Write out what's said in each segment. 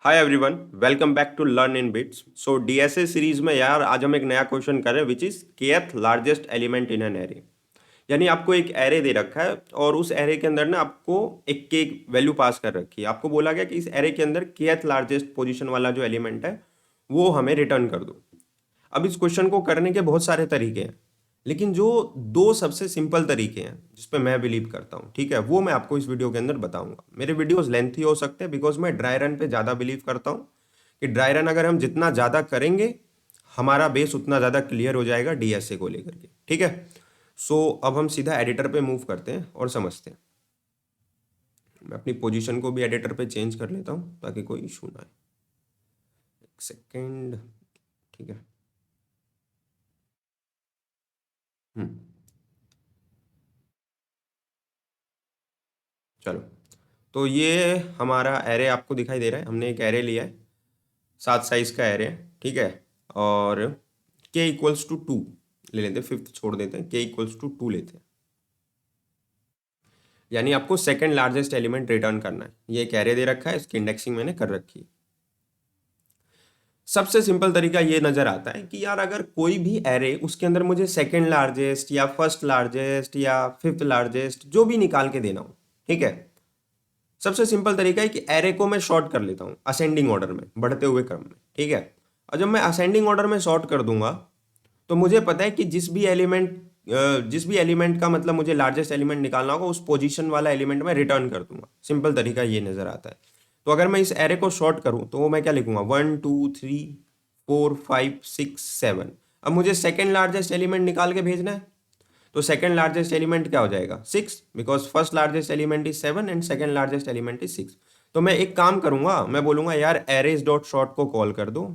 Hi everyone, welcome back to learn in bits. So DSA series में यार आज हम एक नया क्वेश्चन कर रहे हैं which is kth largest element in an array. यानी आपको एक एरे दे रखा है और उस एरे के अंदर ना आपको एक के वैल्यू पास कर रखी है। आपको बोला गया कि इस एरे के अंदर kth लार्जेस्ट पोजीशन वाला जो एलिमेंट है वो हमें रिटर्न कर दो। अब इस क्वेश्चन को करने के बहुत सारे तरीके हैं, लेकिन जो दो सबसे सिंपल तरीके हैं जिस पे मैं बिलीव करता हूँ, ठीक है, वो मैं आपको इस वीडियो के अंदर बताऊंगा। मेरे वीडियोस लेंथी हो सकते हैं बिकॉज मैं ड्राई रन पे ज़्यादा बिलीव करता हूँ कि ड्राई रन अगर हम जितना ज़्यादा करेंगे हमारा बेस उतना ज़्यादा क्लियर हो जाएगा डीएसए को लेकर के। ठीक है, सो अब हम सीधा एडिटर पे मूव करते हैं और समझते हैं। मैं अपनी पोजीशन को भी एडिटर पे चेंज कर लेता हूँ ताकि कोई इशू ना आए। एक सेकेंड। ठीक है। हम्म चलो, तो ये हमारा एरे आपको दिखाई दे रहा है। हमने एक एरे लिया है, 7 साइज का एरे है, ठीक है। और k इक्वल्स टू 2 ले लेते हैं, फिफ्थ छोड़ देते हैं, k इक्वल्स टू 2 लेते हैं। यानी आपको सेकंड लार्जेस्ट एलिमेंट रिटर्न करना है। ये एक एरे दे रखा है, इसकी इंडेक्सिंग मैंने कर रखी है। सबसे सिंपल तरीका ये नजर आता है कि यार अगर कोई भी एरे उसके अंदर मुझे सेकंड लार्जेस्ट या फर्स्ट लार्जेस्ट या फिफ्थ लार्जेस्ट जो भी निकाल के देना हो, ठीक है, सबसे सिंपल तरीका है कि एरे को मैं शॉर्ट कर लेता हूँ असेंडिंग ऑर्डर में, बढ़ते हुए क्रम में। ठीक है, और जब मैं असेंडिंग ऑर्डर में शॉर्ट कर दूंगा तो मुझे पता है कि जिस भी एलिमेंट का मतलब मुझे लार्जेस्ट एलिमेंट निकालना होगा उस पोजीशन वाला एलिमेंट मैं रिटर्न कर दूंगा। सिंपल तरीका ये नजर आता है। तो अगर मैं इस एरे को शॉर्ट करूं तो मैं क्या लिखूंगा, 1 2 3 4 5 6 7। अब मुझे सेकेंड लार्जेस्ट एलिमेंट निकाल के भेजना है, तो सेकंड लार्जेस्ट एलिमेंट क्या हो जाएगा, 6, because first largest element is 7 and second largest element is 6। तो मैं एक काम करूंगा, मैं बोलूंगा यार एरेज डॉट शॉर्ट को कॉल कर दो।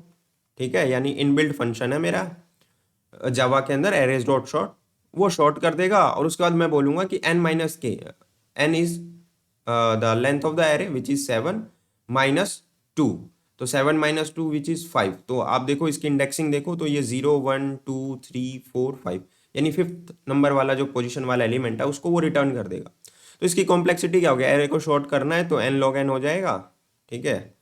ठीक है, यानी इनबिल्ट फंक्शन है मेरा जावा के अंदर, एरेज डॉट शॉर्ट, वो शॉर्ट कर देगा। और उसके बाद मैं बोलूंगा कि n माइनस के, n is the length of the array which is 7 minus 2। तो 7 माइनस 2 विच इज 5। तो आप देखो इसकी इंडेक्सिंग देखो तो ये 0 1 2 3 4 5, यानी फिफ्थ नंबर वाला जो पोजीशन वाला एलिमेंट है उसको वो रिटर्न कर देगा। तो इसकी कॉम्प्लेक्सिटी क्या हो गया, एरे को शॉर्ट करना है तो n log n हो जाएगा। ठीक है,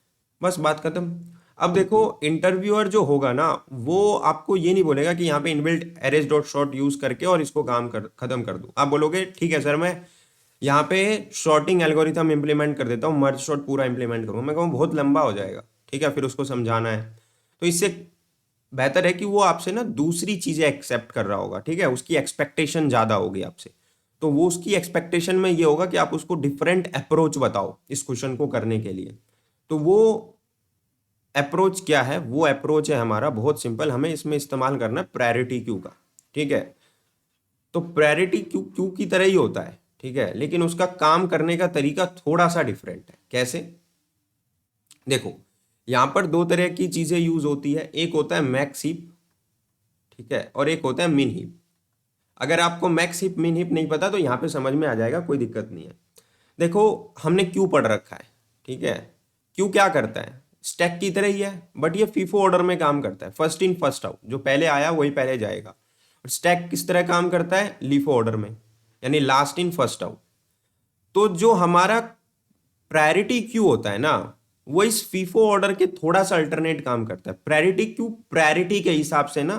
बस बात खत्म। अब देखो इंटरव्यूअर जो होगा ना वो आपको ये नहीं बोलेगा कि यहाँ पे inbuilt arrays dot short use करके और इसको काम कर खत्म कर दूं। आप बोलोगे ठीक है सर, मैं यहाँ पे शॉर्टिंग एल्गोरिथम इंप्लीमेंट कर देता हूँ, मर्ज शॉर्ट पूरा इंप्लीमेंट करूँगा। मैं कहूँ बहुत लंबा हो जाएगा, ठीक है, फिर उसको समझाना है। तो इससे बेहतर है कि वो आपसे ना दूसरी चीजें एक्सेप्ट कर रहा होगा, ठीक है, उसकी एक्सपेक्टेशन ज्यादा होगी आपसे। तो वो उसकी एक्सपेक्टेशन में ये होगा कि आप उसको डिफरेंट अप्रोच बताओ इस क्वेश्चन को करने के लिए। तो वो अप्रोच क्या है, वो अप्रोच है हमारा बहुत सिंपल, हमें इसमें इस्तेमाल करना है प्रायोरिटी क्यू का। ठीक है, तो प्रायोरिटी क्यू क्यू की तरह ही होता है, ठीक है, लेकिन उसका काम करने का तरीका थोड़ा सा डिफरेंट है। कैसे, देखो यहां पर दो तरह की चीजें यूज होती है, एक होता है मैक्स हीप, ठीक है, और एक होता है मिन हीप। अगर आपको मैक्स हीप मिन हीप नहीं पता तो यहाँ पे समझ में आ जाएगा, कोई दिक्कत नहीं है। देखो हमने क्यू पढ़ रखा है, ठीक है, क्यू क्या करता है, स्टैक की तरह ही है, बट ये फीफो ऑर्डर में काम करता है, फर्स्ट इन फर्स्ट आउट, जो पहले आया वही पहले जाएगा। और स्टैक किस तरह काम करता है, लीफो ऑर्डर में, यानी लास्ट इन फर्स्ट आउट। तो जो हमारा प्रायोरिटी क्यू होता है ना वो इस फीफो ऑर्डर के थोड़ा सा अल्टरनेट काम करता है। प्रायोरिटी क्यू प्रायोरिटी के हिसाब से ना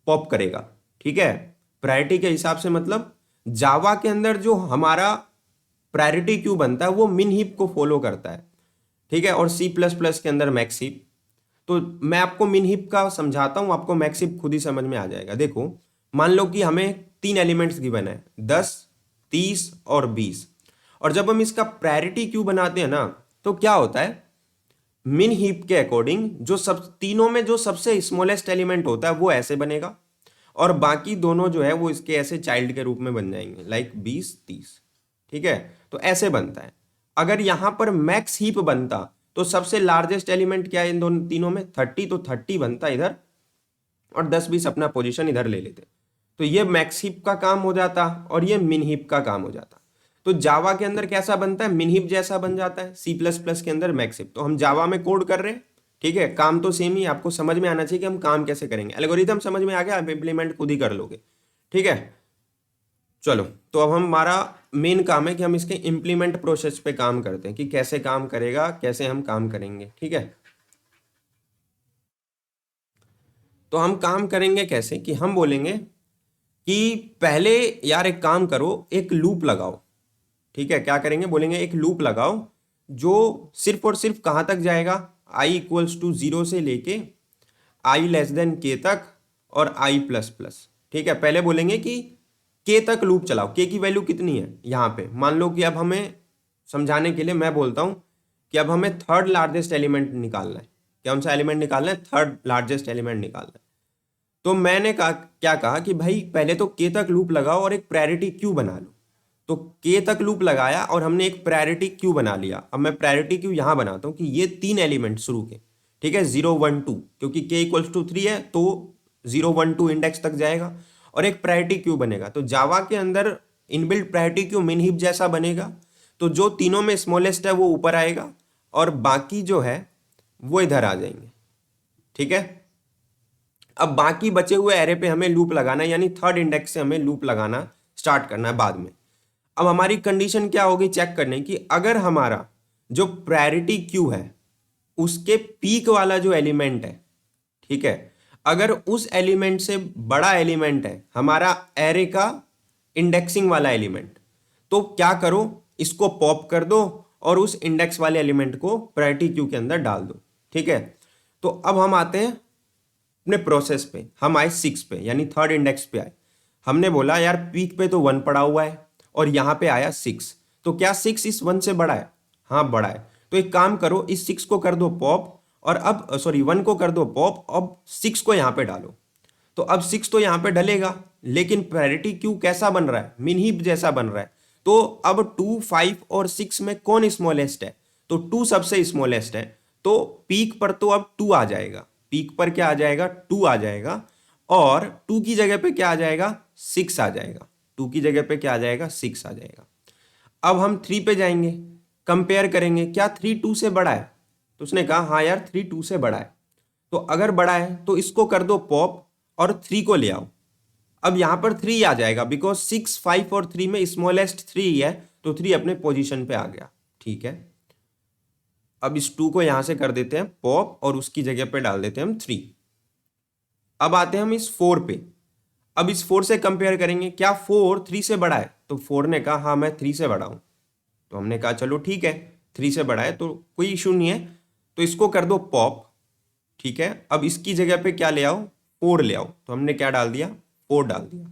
पॉप करेगा, ठीक है, प्रायोरिटी के हिसाब से मतलब जावा के अंदर जो हमारा प्रायोरिटी क्यू बनता है वो मिन हीप को फॉलो करता है, ठीक है, और सी प्लस प्लस के अंदर मैक्स हीप। तो मैं आपको मिन हीप का समझाता हूं, आपको मैक्स हीप खुद ही समझ में आ जाएगा। देखो मान लो कि हमें 3 एलिमेंट्स गिवन है, 10 30 और 20। और जब हम इसका प्रायोरिटी क्यू बनाते हैं ना तो क्या होता है, मिन हीप के अकॉर्डिंग जो सब तीनों में जो सबसे स्मॉलेस्ट एलिमेंट होता है वो ऐसे बनेगा, और बाकी दोनों जो है वो इसके ऐसे चाइल्ड के रूप में बन जाएंगे, लाइक 20 30। ठीक है, तो ऐसे बनता है। अगर यहां पर मैक्स हीप बनता तो सबसे लार्जेस्ट एलिमेंट क्या है इन दोनों तीनों में, 30, तो 30 बनता इधर, और 10 20 अपना पोजीशन इधर ले लेते। तो ये मैक्स हीप का काम हो जाता और ये मिन हीप का काम हो जाता। तो जावा के अंदर कैसा बनता है, मिन हीप जैसा बन जाता है, सी प्लस प्लस के अंदर मैक्स हीप। तो हम जावा में कोड कर रहे हैं, ठीक है, काम तो सेम ही, आपको समझ में आना चाहिए कि हम काम कैसे करेंगे। एल्गोरिथम समझ में आ गया, आप इंप्लीमेंट खुद ही कर लोगे। ठीक है, चलो, तो अब हमारा मेन काम है कि हम इसके इम्प्लीमेंट प्रोसेस पे काम करते हैं कि कैसे काम करेगा, कैसे हम काम करेंगे। ठीक है, तो हम काम करेंगे कैसे कि हम बोलेंगे कि पहले यार एक काम करो, एक लूप लगाओ। ठीक है, क्या करेंगे, बोलेंगे एक लूप लगाओ जो सिर्फ और सिर्फ कहाँ तक जाएगा, आई इक्वल्स टू जीरो से लेके आई लेस देन के तक और आई प्लस प्लस। ठीक है, पहले बोलेंगे कि के तक लूप चलाओ। के की वैल्यू कितनी है यहाँ पे, मान लो कि अब हमें समझाने के लिए मैं बोलता हूँ कि अब हमें थर्ड लार्जेस्ट एलिमेंट निकालना है। कौन सा एलिमेंट निकालना है, थर्ड लार्जेस्ट एलिमेंट निकालना है। तो मैंने कहा, क्या कहा कि भाई पहले तो के तक लूप लगाओ और एक प्रायोरिटी क्यू बना लो। तो के तक लूप लगाया और हमने एक प्रायोरिटी क्यू बना लिया। अब मैं प्रायोरिटी क्यू यहां बनाता हूं कि ये तीन एलिमेंट शुरू के, ठीक है, 0 1 2, क्योंकि के इक्वल्स टू 3 है तो 0 1 2 इंडेक्स तक जाएगा और एक प्रायोरिटी क्यू बनेगा। तो जावा के अंदर इनबिल्ट प्रायोरिटी क्यू मिन हीप जैसा बनेगा। तो जो तीनों में स्मॉलेस्ट है वो ऊपर आएगा और बाकी जो है वो इधर आ जाएंगे। ठीक है, अब बाकी बचे हुए एरे पे हमें लूप लगाना है, यानी थर्ड इंडेक्स से हमें लूप लगाना स्टार्ट करना है बाद में। अब हमारी कंडीशन क्या होगी चेक करने की, अगर हमारा जो प्रायोरिटी क्यू है उसके पीक वाला जो एलिमेंट है, ठीक है, अगर उस एलिमेंट से बड़ा एलिमेंट है हमारा एरे का इंडेक्सिंग वाला एलिमेंट, तो क्या करो, इसको पॉप कर दो और उस इंडेक्स वाले एलिमेंट को प्रायोरिटी क्यू के अंदर डाल दो। ठीक है, तो अब हम आते हैं अपने प्रोसेस पे। हम आए 6 पे, यानी थर्ड इंडेक्स पे आए। हमने बोला यार पीक पे तो 1 पड़ा हुआ है और यहाँ पे आया 6, तो क्या 6 इस 1 से बड़ा है? हाँ बड़ा है। तो एक काम करो, इस 6 को कर दो पॉप और अब सॉरी 1 को कर दो पॉप, अब 6 को यहाँ पे डालो। तो अब 6 तो यहाँ पे डलेगा, लेकिन प्रायोरिटी क्यू कैसा बन रहा है, मिन हीप जैसा बन रहा है। तो अब 2 5 और 6 में कौन स्मॉलेस्ट है? तो 2 सबसे स्मॉलेस्ट है। तो पीक पर तो अब 2 आ जाएगा, पीक पर क्या आ जाएगा, 2 आ जाएगा। और 2 की जगह पे क्या आ जाएगा, 6 आ जाएगा। 2 की जगह पे क्या आ जाएगा, 6 आ जाएगा। अब हम 3 पे जाएंगे, कंपेयर करेंगे क्या 3 2 से बड़ा है? तो उसने कहा हाँ यार 3 2 से बड़ा है। तो अगर बड़ा है तो इसको कर दो पॉप और 3 को ले आओ। अब यहां पर 3 आ जाएगा, बिकॉज 6 5 और 3 में स्मॉलेस्ट 3 है, तो 3 अपने पोजीशन पे आ गया। ठीक है, अब इस 2 को यहां से कर देते हैं पॉप और उसकी जगह पे डाल देते हैं हम 3। अब आते हैं हम इस 4 पे। अब इस 4 से कंपेयर करेंगे, क्या 4 3 से बड़ा है? तो 4 ने कहा हाँ मैं 3 से बड़ा हूं। तो हमने कहा चलो ठीक है, 3 से बड़ा है तो कोई इशू नहीं है, तो इसको कर दो पॉप। ठीक है, अब इसकी जगह पे क्या ले आओ, 4 ले आओ। तो हमने क्या डाल दिया, 4 डाल दिया।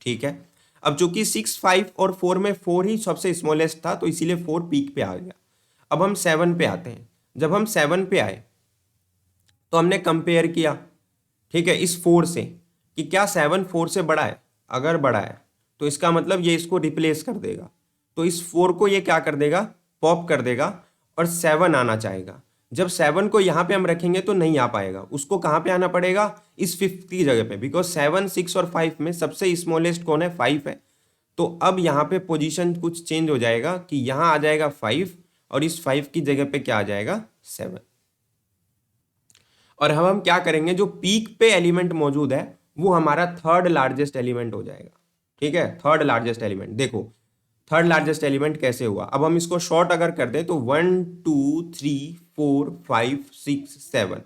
ठीक है, अब चूंकि 6 5 और 4 में 4 ही सबसे स्मॉलेस्ट था तो इसीलिए 4 पीक पे आ गया। अब हम 7 पे आते हैं। जब हम 7 पे आए तो हमने कंपेयर किया, ठीक है, इस 4 से कि क्या 7 4 से बड़ा है। अगर बड़ा है तो इसका मतलब ये इसको रिप्लेस कर देगा। तो इस 4 को ये क्या कर देगा, पॉप कर देगा और 7 आना चाहेगा। जब 7 को यहाँ पे हम रखेंगे तो नहीं आ पाएगा, उसको कहाँ पे आना पड़ेगा, इस 5 की जगह पे, बिकॉज 7 6 और 5 में सबसे स्मॉलेस्ट कौन है, 5 है। तो अब यहाँ पे पोजीशन कुछ चेंज हो जाएगा कि यहाँ आ जाएगा 5 और इस 5 की जगह पे क्या आ जाएगा, 7। और हम क्या करेंगे, जो पीक पे एलिमेंट मौजूद है वो हमारा थर्ड लार्जेस्ट एलिमेंट हो जाएगा। ठीक है, थर्ड लार्जेस्ट एलिमेंट, देखो थर्ड लार्जेस्ट एलिमेंट कैसे हुआ। अब हम इसको शॉर्ट अगर कर दें तो 1 2 3 4 5 6 7,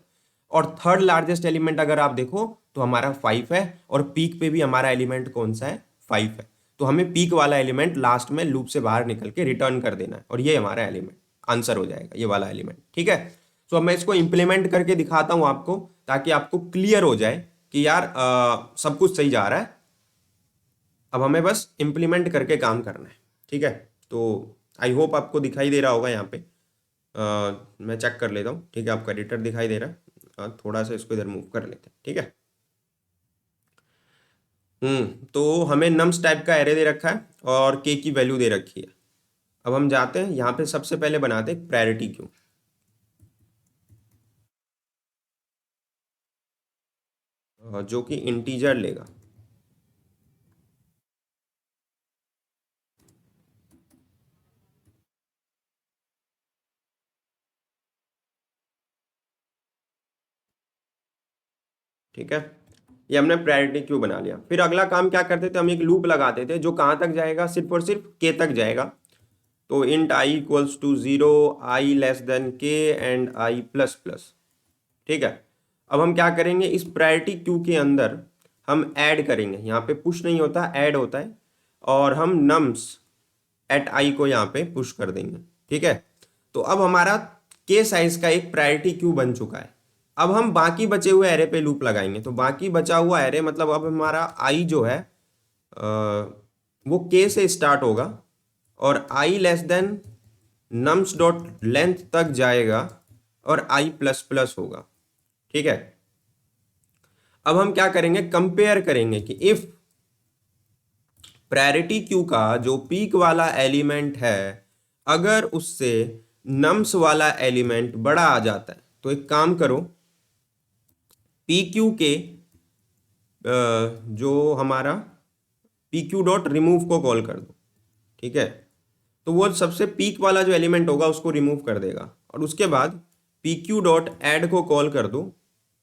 और थर्ड लार्जेस्ट एलिमेंट अगर आप देखो तो हमारा 5 है और पीक पे भी हमारा एलिमेंट कौन सा है, 5 है। तो हमें पीक वाला एलिमेंट लास्ट में लूप से बाहर निकल के रिटर्न कर देना है और ये हमारा एलिमेंट आंसर हो जाएगा, ये वाला एलिमेंट। ठीक है, तो अब मैं इसको इंप्लीमेंट करके दिखाता हूं आपको, ताकि आपको क्लियर हो जाए कि यार सब कुछ सही जा रहा है। अब हमें बस इंप्लीमेंट करके काम करना है। ठीक है, तो आई होप आपको दिखाई दे रहा होगा यहाँ पे। मैं चेक कर लेता हूँ। ठीक है, आपका एडिटर दिखाई दे रहा है। थोड़ा सा इसको इधर मूव कर लेते हैं। ठीक है, तो हमें नम्स टाइप का एरे दे रखा है और के की वैल्यू दे रखी है। अब हम जाते हैं यहाँ पे, सबसे पहले बनाते हैं प्रायोरिटी क्यू, जो कि इंटीजर लेगा। ठीक है, ये हमने प्रायोरिटी क्यू बना लिया। फिर अगला काम क्या करते थे, हम एक लूप लगाते थे जो कहाँ तक जाएगा, सिर्फ और सिर्फ के तक जाएगा। तो int i equals to 0, i less than k and i plus plus. ठीक है, अब हम क्या करेंगे, इस प्रायोरिटी क्यू के अंदर हम ऐड करेंगे, यहाँ पे पुश नहीं होता ऐड होता है, और हम नम्स एट आई को यहाँ पे पुश कर देंगे। ठीक है, तो अब हमारा के साइज का एक प्रायोरिटी क्यू बन चुका है। अब हम बाकी बचे हुए एरे पे लूप लगाएंगे। तो बाकी बचा हुआ एरे मतलब अब हमारा आई जो है वो के से स्टार्ट होगा और I less than nums dot length तक जाएगा और आई प्लस प्लस होगा। ठीक है, अब हम क्या करेंगे, कंपेयर करेंगे कि इफ प्रायोरिटी क्यू का जो पीक वाला एलिमेंट है अगर उससे नम्स वाला एलिमेंट बड़ा आ जाता है, तो एक काम करो, पी क्यू के जो हमारा पी क्यू डॉट रिमूव को कॉल कर दो। ठीक है, तो वो सबसे पीक वाला जो एलिमेंट होगा उसको रिमूव कर देगा, और उसके बाद पी क्यू डॉट एड को कॉल कर दो।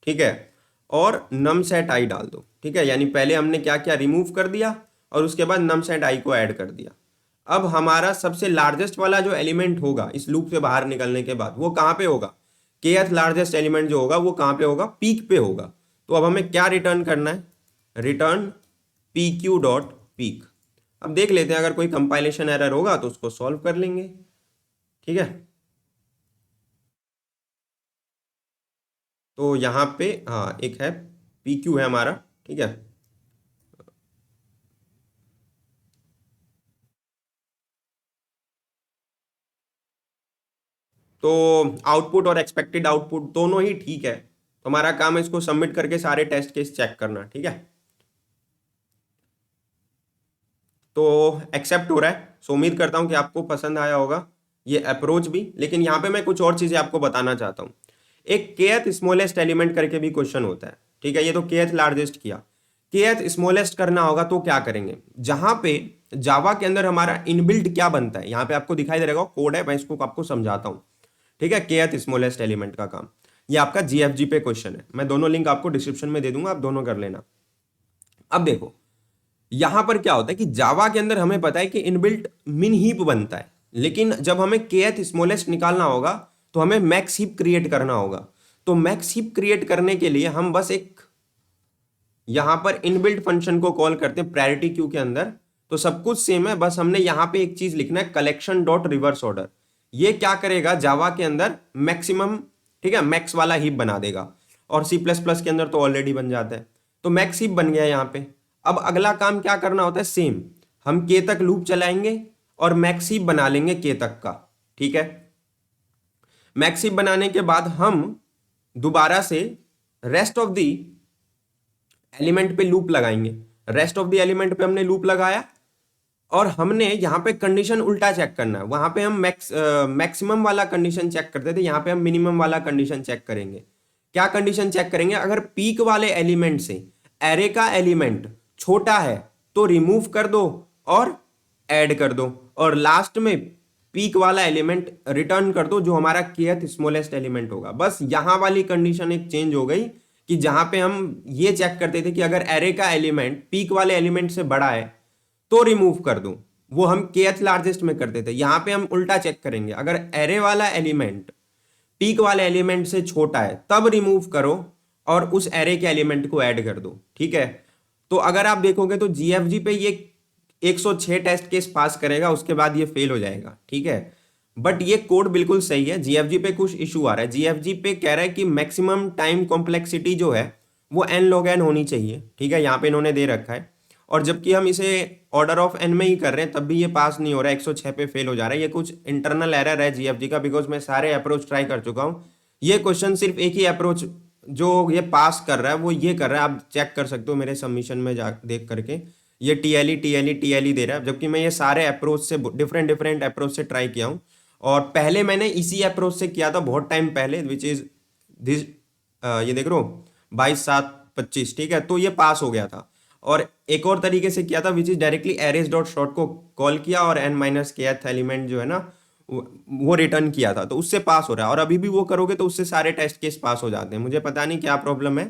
ठीक है, और नम सेट आई डाल दो। ठीक है, यानी पहले हमने क्या क्या रिमूव कर दिया और उसके बाद नम सेट आई को ऐड कर दिया। अब हमारा सबसे लार्जेस्ट वाला जो एलिमेंट होगा इस लूप से बाहर निकलने के बाद वो कहाँ पे होगा, केथ लार्जेस्ट एलिमेंट जो होगा वो कहाँ पे होगा, पीक पे होगा। तो अब हमें क्या रिटर्न करना है, return P Q dot peak. अब देख लेते हैं, अगर कोई कंपाइलेशन एरर होगा तो उसको सॉल्व कर लेंगे। ठीक है, तो यहाँ पे हाँ एक है पी क्यू है हमारा। ठीक है, तो आउटपुट और एक्सपेक्टेड आउटपुट दोनों ही ठीक है। तो हमारा काम है इसको सबमिट करके सारे टेस्ट केस चेक करना। ठीक है, तो एक्सेप्ट हो रहा है। सो उम्मीद करता हूँ कि आपको पसंद आया होगा ये अप्रोच भी, लेकिन यहाँ पे मैं कुछ और चीज़ें आपको बताना चाहता हूँ। एक केथ स्मॉलेस्ट एलिमेंट करके भी क्वेश्चन होता है। ठीक है, ये तो केथ लार्जेस्ट किया, केथ स्मॉलेस्ट करना होगा तो क्या करेंगे, जहाँ पे जावा के अंदर हमारा इनबिल्ट क्या बनता है, यहाँ पे आपको दिखाई दे रहेगा कोड है, मैं इसको आपको समझाता हूँ। ठीक है, केथ स्मॉलेस्ट एलिमेंट का काम, ये आपका जीएफजी पे क्वेश्चन है। मैं दोनों लिंक आपको डिस्क्रिप्शन में दे दूंगा, आप दोनों कर लेना। अब देखो यहां पर क्या होता है कि जावा के अंदर हमें पता है कि इनबिल्ट मिन हीप बनता है, लेकिन जब हमें केथ स्मॉलेस्ट निकालना होगा तो हमें मैक्स हीप क्रिएट करना होगा। तो मैक्स हीप क्रिएट करने के लिए हम बस एक यहां पर इनबिल्ट फंक्शन को कॉल करते हैं प्रायोरिटी क्यू के अंदर। तो सब कुछ सेम है, बस हमने यहां पे एक चीज लिखना है, कलेक्शन डॉट रिवर्स ऑर्डर। ये क्या करेगा जावा के अंदर मैक्सिमम, ठीक है, मैक्स वाला हीप बना देगा, और सी प्लस प्लस के अंदर तो ऑलरेडी बन जाता है। तो मैक्स हीप बन गया यहाँ पे। अब अगला काम क्या करना होता है, सेम हम के तक लूप चलाएंगे और मैक्स हीप बना लेंगे के तक का। ठीक है, मैक्स हीप बनाने के बाद हम दोबारा से रेस्ट ऑफ दी एलिमेंट पे लूप लगाएंगे। रेस्ट ऑफ द एलिमेंट पे हमने लूप लगाया और हमने यहाँ पे कंडीशन उल्टा चेक करना है। वहां पे हम मैक्सिमम वाला कंडीशन चेक करते थे, यहाँ पे हम मिनिमम वाला कंडीशन चेक करेंगे। क्या कंडीशन चेक करेंगे, अगर पीक वाले एलिमेंट से एरे का एलिमेंट छोटा है तो रिमूव कर दो और ऐड कर दो, और लास्ट में पीक वाला एलिमेंट रिटर्न कर दो जो हमारा केथ स्मॉलेस्ट एलिमेंट होगा। बस यहां वाली कंडीशन एक चेंज हो गई कि जहां पे हम ये चेक करते थे कि अगर एरे का एलिमेंट पीक वाले एलिमेंट से बड़ा है तो रिमूव कर दो, वो हम केथ लार्जेस्ट में करते थे। यहां पे हम उल्टा चेक करेंगे, अगर एरे वाला एलिमेंट पीक वाले एलिमेंट से छोटा है तब रिमूव करो और उस एरे के एलिमेंट को ऐड कर दो। ठीक है, तो अगर आप देखोगे तो जीएफजी पे ये 106 टेस्ट केस पास करेगा, उसके बाद ये फेल हो जाएगा। ठीक है, बट ये कोड बिल्कुल सही है। जीएफजी पे कुछ इशू आ रहा है, जीएफजी पे कह रहा है कि मैक्सिमम टाइम कॉम्प्लेक्सिटी जो है वो n log n होनी चाहिए। ठीक है, यहाँ पे इन्होंने दे रखा है, और जबकि हम इसे ऑर्डर ऑफ n में ही कर रहे हैं तब भी ये पास नहीं हो रहा है, 106 पे फेल हो जा रहा है। ये कुछ इंटरनल एरर है जीएफजी का, बिकॉज मैं सारे अप्रोच ट्राई कर चुका हूँ। ये क्वेश्चन सिर्फ एक ही अप्रोच जो ये पास कर रहा है वो ये कर रहा है, आप चेक कर सकते हो मेरे सबमिशन में जा देख करके, ये टीएलई दे रहा है, जबकि मैं ये सारे अप्रोच से डिफरेंट अप्रोच से ट्राई किया हूँ। और पहले मैंने इसी अप्रोच से किया था बहुत टाइम पहले, विच इज दिस, ये देख रहे हो 22/7/25। ठीक है, तो ये पास हो गया था। और एक और तरीके से किया था which is directly arrays dot short को कॉल किया और n माइनस केथ एलिमेंट जो है ना वो रिटर्न किया था, तो उससे पास हो रहा है। और अभी भी वो करोगे तो उससे सारे टेस्ट केस पास हो जाते हैं। मुझे पता नहीं क्या प्रॉब्लम है,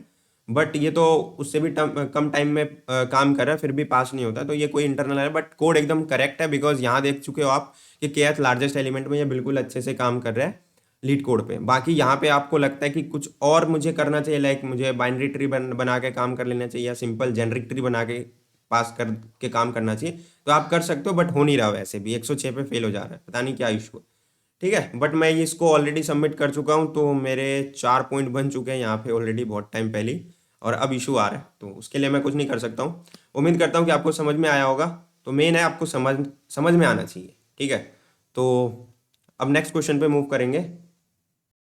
बट ये तो उससे भी कम टाइम में काम कर रहा है, फिर भी पास नहीं होता, तो ये कोई इंटरनल है, बट कोड एकदम करेक्ट है, बिकॉज यहाँ देख चुके हो आप कि kth लार्जेस्ट एलिमेंट में ये बिल्कुल अच्छे से काम कर रहा है लीड कोड पे। बाकी यहाँ पे आपको लगता है कि कुछ और मुझे करना चाहिए, लाइक मुझे बाइनरी ट्री बना के काम कर लेना चाहिए, या सिंपल जेनरिक ट्री बना के पास कर के काम करना चाहिए, तो आप कर सकते हो, बट हो नहीं रहा वैसे भी 106 पे फेल हो जा रहा है, पता नहीं क्या इशू है। ठीक है, बट मैं ये इसको ऑलरेडी सबमिट कर चुका हूँ, तो मेरे 4 पॉइंट बन चुके हैं यहाँ पे ऑलरेडी बहुत टाइम पहले ही, और अब इशू आ रहा है, तो उसके लिए मैं कुछ नहीं कर सकता हूँ। उम्मीद करता हूँ कि आपको समझ में आया होगा। तो मेन है आपको समझ समझ में आना चाहिए। ठीक है, तो अब नेक्स्ट क्वेश्चन पे मूव करेंगे।